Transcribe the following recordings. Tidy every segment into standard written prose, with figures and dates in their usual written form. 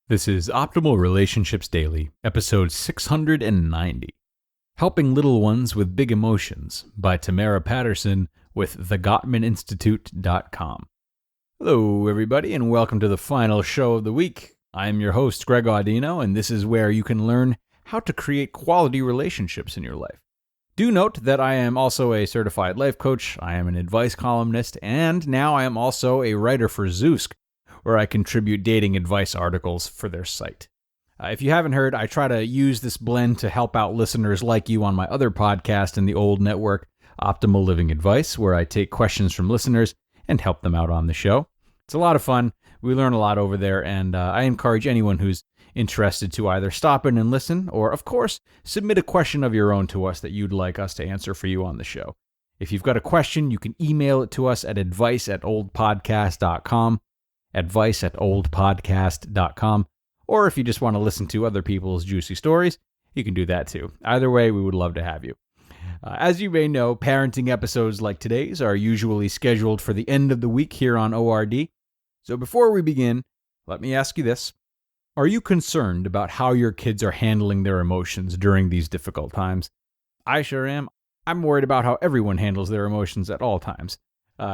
This is Optimal Relationships Daily, episode 690, Helping Little Ones with Big Emotions by Tamara Patterson with the Gottman Institute.com. Hello, everybody, and welcome to the final show of the week. I'm your host, Greg Audino, and this is where you can learn how to create quality relationships in your life. Do note that I am also a certified life coach, I am an advice columnist, and now I am also a writer for Zoosk, where I contribute dating advice articles for their site. If you haven't heard, I try to use this blend to help out listeners like you on my other podcast in the old network, Optimal Living Advice, where I take questions from listeners and help them out on the show. It's a lot of fun. We learn a lot over there, and I encourage anyone who's interested to either stop in and listen, or, of course, submit a question of your own to us that you'd like us to answer for you on the show. If you've got a question, you can email it to us at advice@oldpodcast.com. advice@oldpodcast.com, or if you just want to listen to other people's juicy stories, you can do that too. Either way, we would love to have you. As you may know, parenting episodes like today's are usually scheduled for the end of the week here on ORD. So before we begin, let me ask you this. Are you concerned about how your kids are handling their emotions during these difficult times? I sure am. I'm worried about how everyone handles their emotions at all times.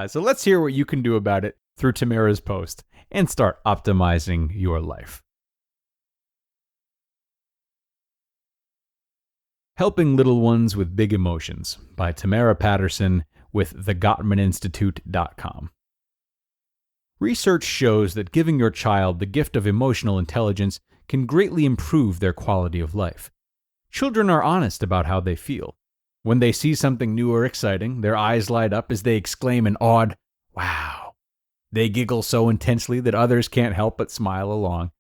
So let's hear what you can do about it through Tamara's post and start optimizing your life. Helping Little Ones with Big Emotions by Tamara Patterson with the Gottman Institute.com. Research shows that giving your child the gift of emotional intelligence can greatly improve their quality of life. Children are honest about how they feel. When they see something new or exciting, their eyes light up as they exclaim an awed, "Wow." They giggle so intensely that others can't help but smile along.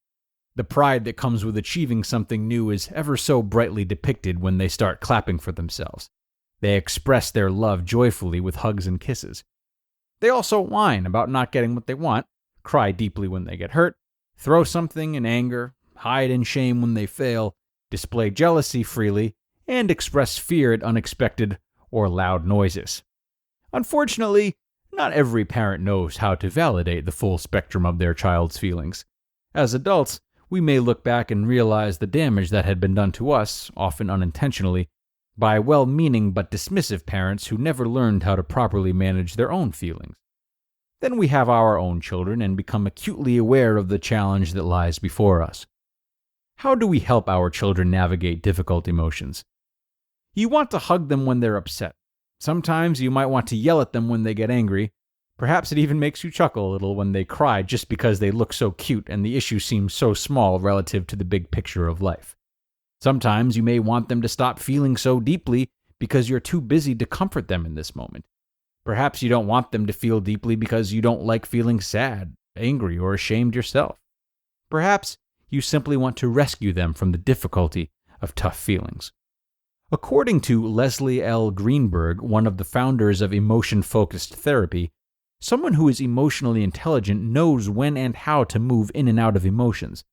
The pride that comes with achieving something new is ever so brightly depicted when they start clapping for themselves. They express their love joyfully with hugs and kisses. They also whine about not getting what they want, cry deeply when they get hurt, throw something in anger, hide in shame when they fail, display jealousy freely, and express fear at unexpected or loud noises. Unfortunately, not every parent knows how to validate the full spectrum of their child's feelings. As adults, we may look back and realize the damage that had been done to us, often unintentionally, by well-meaning but dismissive parents who never learned how to properly manage their own feelings. Then we have our own children and become acutely aware of the challenge that lies before us. How do we help our children navigate difficult emotions? You want to hug them when they're upset. Sometimes you might want to yell at them when they get angry. Perhaps it even makes you chuckle a little when they cry just because they look so cute and the issue seems so small relative to the big picture of life. Sometimes you may want them to stop feeling so deeply because you're too busy to comfort them in this moment. Perhaps you don't want them to feel deeply because you don't like feeling sad, angry, or ashamed yourself. Perhaps you simply want to rescue them from the difficulty of tough feelings. According to Leslie L. Greenberg, one of the founders of emotion-focused therapy, someone who is emotionally intelligent knows when and how to move in and out of emotions.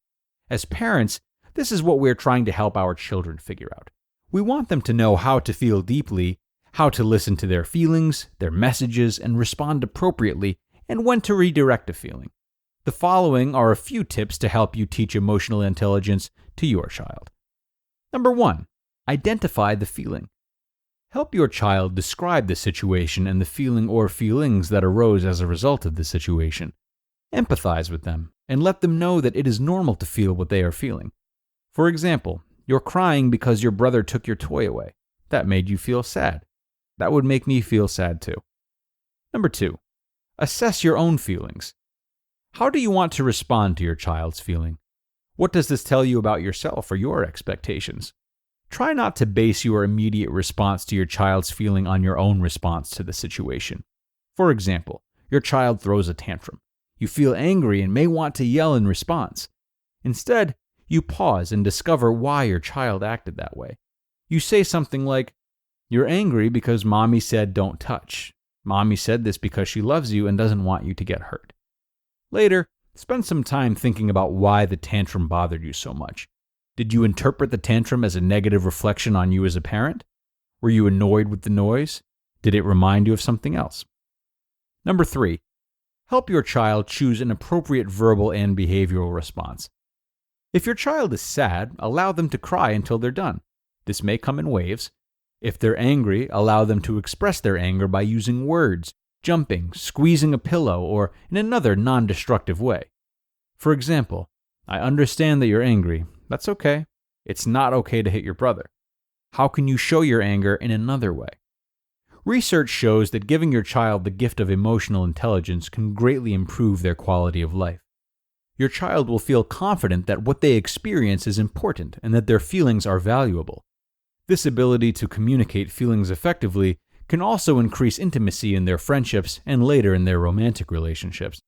As parents, this is what we're trying to help our children figure out. We want them to know how to feel deeply, how to listen to their feelings, their messages, and respond appropriately, and when to redirect a feeling. The following are a few tips to help you teach emotional intelligence to your child. Number 1. Identify the feeling. Help your child describe the situation and the feeling or feelings that arose as a result of the situation. Empathize with them and let them know that it is normal to feel what they are feeling. For example, you're crying because your brother took your toy away. That made you feel sad. That would make me feel sad too. Number 2. Assess your own feelings. How do you want to respond to your child's feeling? What does this tell you about yourself or your expectations? Try not to base your immediate response to your child's feeling on your own response to the situation. For example, your child throws a tantrum. You feel angry and may want to yell in response. Instead, you pause and discover why your child acted that way. You say something like, "You're angry because Mommy said don't touch. Mommy said this because she loves you and doesn't want you to get hurt." Later, spend some time thinking about why the tantrum bothered you so much. Did you interpret the tantrum as a negative reflection on you as a parent? Were you annoyed with the noise? Did it remind you of something else? Number 3. Help your child choose an appropriate verbal and behavioral response. If your child is sad, allow them to cry until they're done. This may come in waves. If they're angry, allow them to express their anger by using words, jumping, squeezing a pillow, or in another non-destructive way. For example, I understand that you're angry. That's okay. It's not okay to hit your brother. How can you show your anger in another way? Research shows that giving your child the gift of emotional intelligence can greatly improve their quality of life. Your child will feel confident that what they experience is important and that their feelings are valuable. This ability to communicate feelings effectively can also increase intimacy in their friendships and later in their romantic relationships.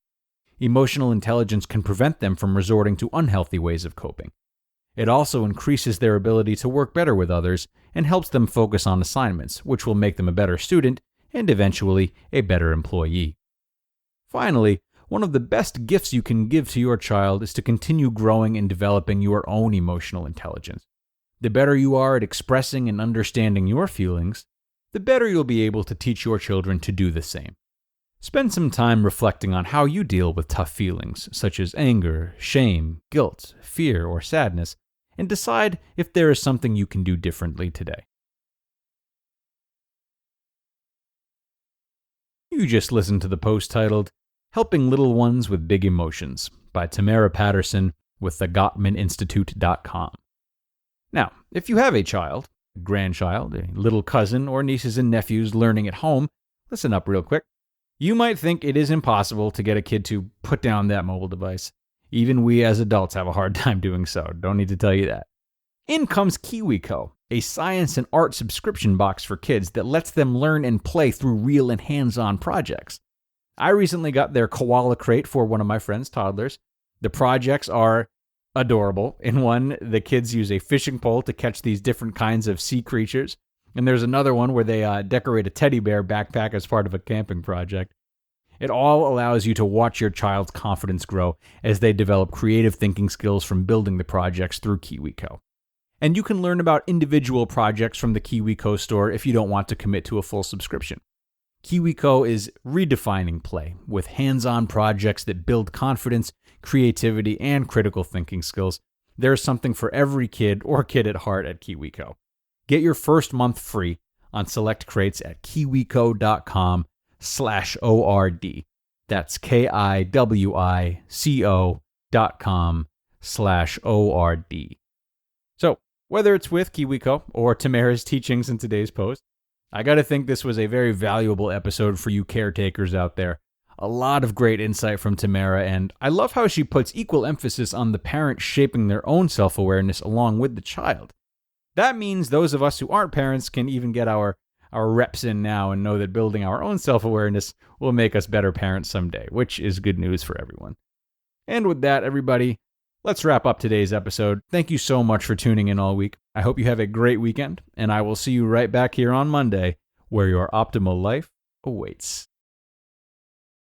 Emotional intelligence can prevent them from resorting to unhealthy ways of coping. It also increases their ability to work better with others and helps them focus on assignments, which will make them a better student and eventually a better employee. Finally, one of the best gifts you can give to your child is to continue growing and developing your own emotional intelligence. The better you are at expressing and understanding your feelings, the better you'll be able to teach your children to do the same. Spend some time reflecting on how you deal with tough feelings, such as anger, shame, guilt, fear, or sadness, and decide if there is something you can do differently today. You just listened to the post titled, Helping Little Ones with Big Emotions by Tamara Patterson with the GottmanInstitute.com. Now, if you have a child, a grandchild, a little cousin, or nieces and nephews learning at home, listen up real quick. You might think it is impossible to get a kid to put down that mobile device. Even we as adults have a hard time doing so. Don't need to tell you that. In comes KiwiCo, a science and art subscription box for kids that lets them learn and play through real and hands-on projects. I recently got their koala crate for one of my friend's toddlers. The projects are adorable. In one, the kids use a fishing pole to catch these different kinds of sea creatures. And there's another one where they decorate a teddy bear backpack as part of a camping project. It all allows you to watch your child's confidence grow as they develop creative thinking skills from building the projects through KiwiCo. And you can learn about individual projects from the KiwiCo store if you don't want to commit to a full subscription. KiwiCo is redefining play with hands-on projects that build confidence, creativity, and critical thinking skills. There's something for every kid or kid at heart at KiwiCo. Get your first month free on select crates at kiwico.com/ORD. That's KIWICO.com/ORD. So, whether it's with KiwiCo or Tamara's teachings in today's post, I gotta think this was a very valuable episode for you caretakers out there. A lot of great insight from Tamara, and I love how she puts equal emphasis on the parent shaping their own self-awareness along with the child. That means those of us who aren't parents can even get our reps in now and know that building our own self-awareness will make us better parents someday, which is good news for everyone. And with that, everybody, let's wrap up today's episode. Thank you so much for tuning in all week. I hope you have a great weekend, and I will see you right back here on Monday, where your optimal life awaits.